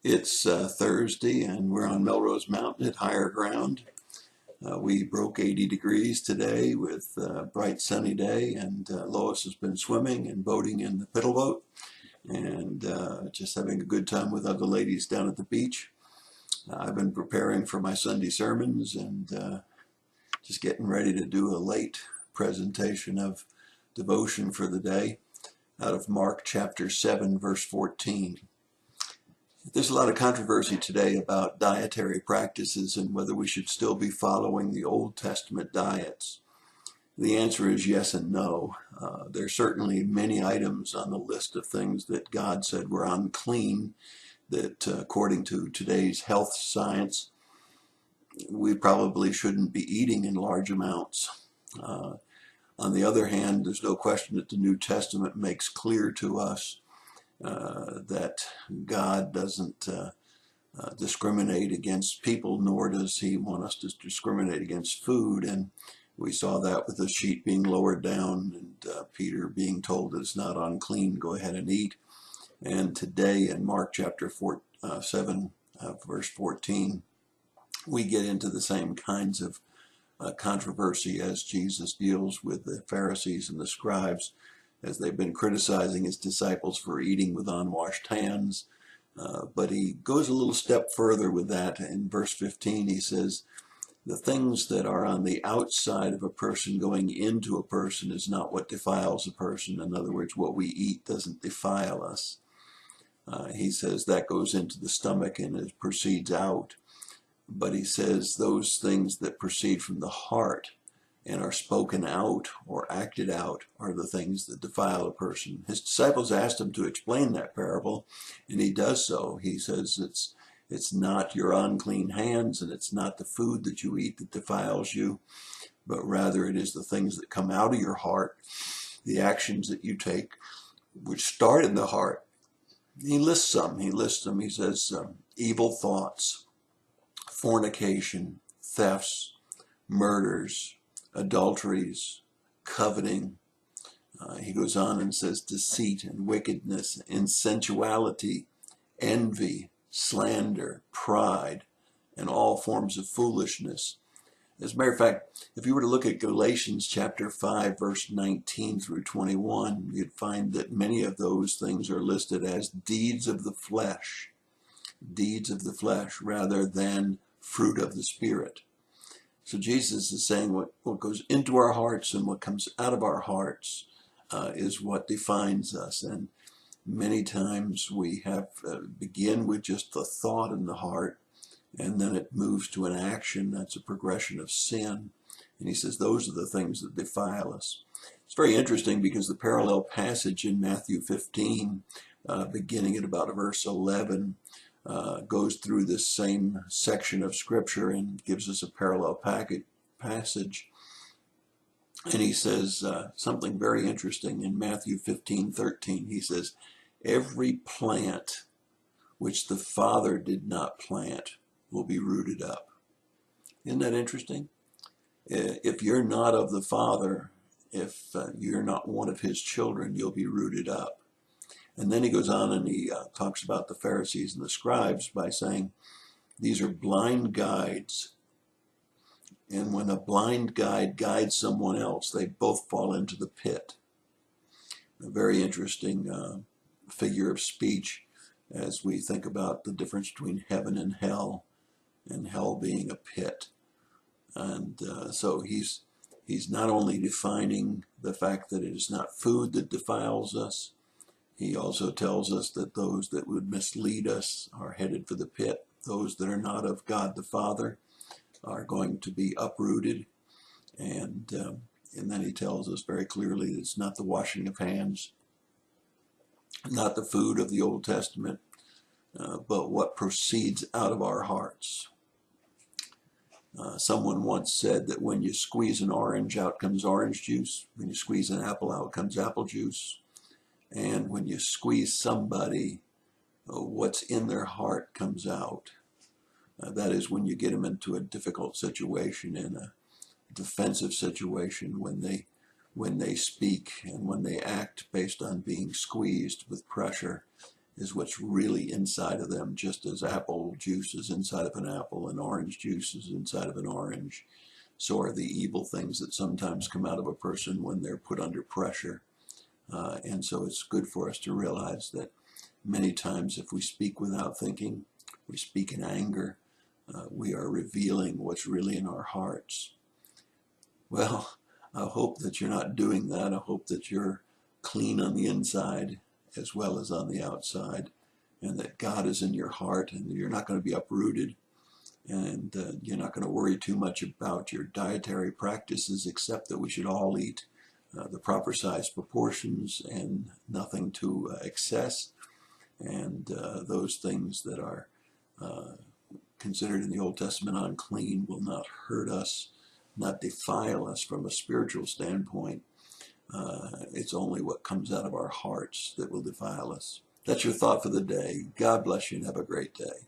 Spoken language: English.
It's Thursday, and we're on Melrose Mountain at higher ground. We broke 80 degrees today with a bright sunny day, and Lois has been swimming and boating in the piddle boat and just having a good time with other ladies down at the beach. I've been preparing for my Sunday sermons and just getting ready to do a late presentation of devotion for the day out of Mark chapter 7, verse 14. There's a lot of controversy today about dietary practices and whether we should still be following the Old Testament diets. The answer is yes and no. There's certainly many items on the list of things that God said were unclean that, according to today's health science, we probably shouldn't be eating in large amounts. On the other hand, there's no question that the New Testament makes clear to us that God doesn't discriminate against people, nor does he want us to discriminate against food. And we saw that with the sheet being lowered down and Peter being told that it's not unclean, go ahead and eat. And today in Mark chapter 7, verse 14, we get into the same kinds of controversy as Jesus deals with the Pharisees and the scribes, as they've been criticizing his disciples for eating with unwashed hands. But he goes a little step further with that. In verse 15, he says, the things that are on the outside of a person going into a person is not what defiles a person. In other words, what we eat doesn't defile us. He says that goes into the stomach and it proceeds out. But he says those things that proceed from the heart and are spoken out or acted out are the things that defile a person. His disciples asked him to explain that parable, and he does so. He says it's not your unclean hands and it's not the food that you eat that defiles you, but rather it is the things that come out of your heart, the actions that you take, which start in the heart. He lists them. He says evil thoughts, fornication, thefts, murders, adulteries, coveting. He goes on and says deceit and wickedness, insensuality, envy, slander, pride, and all forms of foolishness. As a matter of fact, if you were to look at Galatians chapter 5, verse 19 through 21, you'd find that many of those things are listed as deeds of the flesh rather than fruit of the Spirit. So Jesus is saying what goes into our hearts and what comes out of our hearts is what defines us. And many times we have begin with just the thought in the heart, and then it moves to an action. That's a progression of sin. And he says those are the things that defile us. It's very interesting because the parallel passage in Matthew 15, beginning at about verse 11, goes through this same section of scripture and gives us a parallel passage. And he says something very interesting in Matthew 15:13. He says, every plant which the Father did not plant will be rooted up. Isn't that interesting? If you're not of the Father, if you're not one of his children, you'll be rooted up. And then he goes on and he talks about the Pharisees and the scribes by saying, these are blind guides. And when a blind guide guides someone else, they both fall into the pit. A very interesting figure of speech as we think about the difference between heaven and hell being a pit. And so he's not only defining the fact that it is not food that defiles us, he also tells us that those that would mislead us are headed for the pit. Those that are not of God the Father are going to be uprooted. And then he tells us very clearly that it's not the washing of hands, not the food of the Old Testament, but what proceeds out of our hearts. Someone once said that when you squeeze an orange, out comes orange juice. When you squeeze an apple, out comes apple juice. And when you squeeze somebody, what's in their heart comes out. That is when you get them into a difficult situation, in a defensive situation, when they speak and when they act based on being squeezed with pressure. is what's really inside of them, just as apple juice is inside of an apple and orange juice is inside of an orange. So are the evil things that sometimes come out of a person when they're put under pressure. And so it's good for us to realize that many times if we speak without thinking, we speak in anger, we are revealing what's really in our hearts. Well, I hope that you're not doing that. I hope that you're clean on the inside as well as on the outside, and that God is in your heart, and you're not going to be uprooted, and you're not going to worry too much about your dietary practices, except that we should all eat the proper size proportions and nothing to excess, and those things that are considered in the Old Testament unclean will not hurt us, not defile us from a spiritual standpoint. It's only what comes out of our hearts that will defile us. That's your thought for the day. God bless you and have a great day.